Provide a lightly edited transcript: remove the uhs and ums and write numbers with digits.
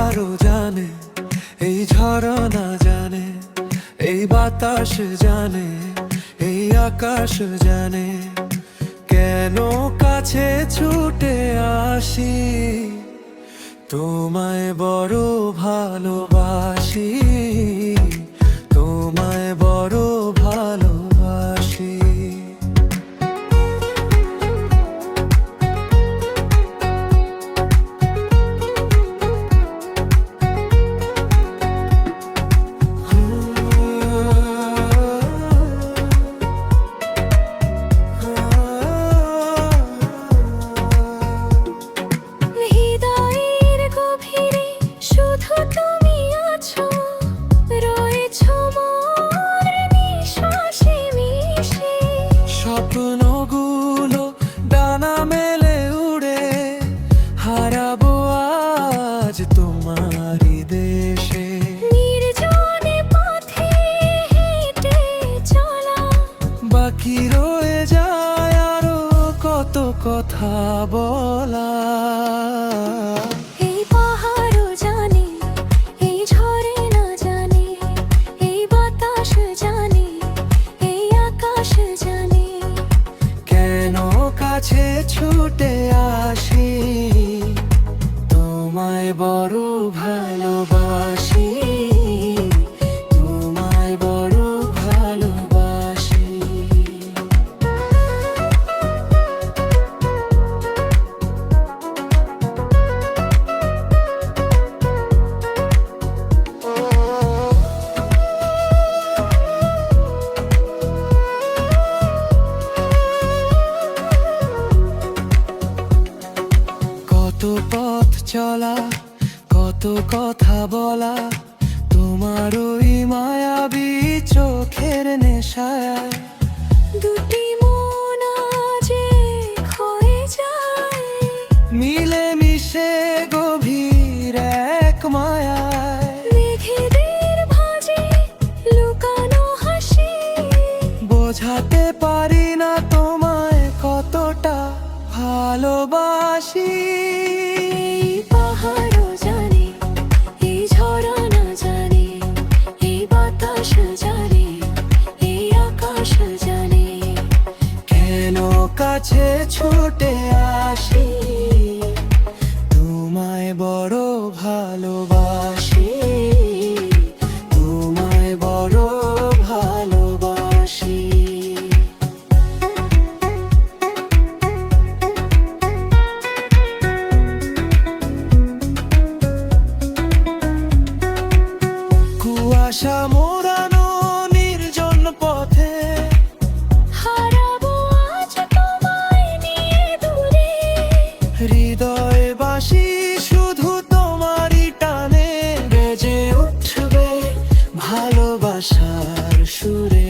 পাহাড়ও জানে, এই ঝরনা জানে, এই বাতাস জানে, এই আকাশ জানে, কেন কাছে ছুটে আসি, তোমায় বড় ভালোবাসি, তোমায় বড় ভালোবাসি। স্বপ্নগুলো ডানা মেলে উড়ে হারাবো আজ তোমারই দেশে। নির্জনে পথে হেঁটে চলা, বাকি রয়ে যায় আরো কত কথা বলা। এই পাহাড়ও জানে, এই ঝরনা জানে, এই বাতাস জানে, এই আকাশ জানে, কেন কাছে ছুটে আসি, তোমায় বড় ভালোবাসি, তোমায় বড় ভালোবাসি। কত পথ চলা, কত কথা বলা, তোমার ওই মায়াবী চোখের নেশায়। দুটি মন আজ এক হয়ে যায়, মিলে মিশে গভীর এক মায়ায়। মেঘেদের ভাঁজে লুকানো হাসি, বোঝাতে পারি না তোমায় কতটা ভালোবাসি। এই পাহাড়ও জানে, এই ঝরনা জানে, এই বাতাস জানে, এই আকাশ জানে, কেন কাছে ছুটে আসি, তোমায় বড় ভালোবাসি, তোমায় বড় ভালোবাসি। কুয়াশা মোড়ানো নির্জন পথে হারাবো আজ তোমায় নিয়ে দূরে, হৃদয় বাসি শুধু তোমারই টানে, বেজে উঠবে ভালোবাসার সুরে।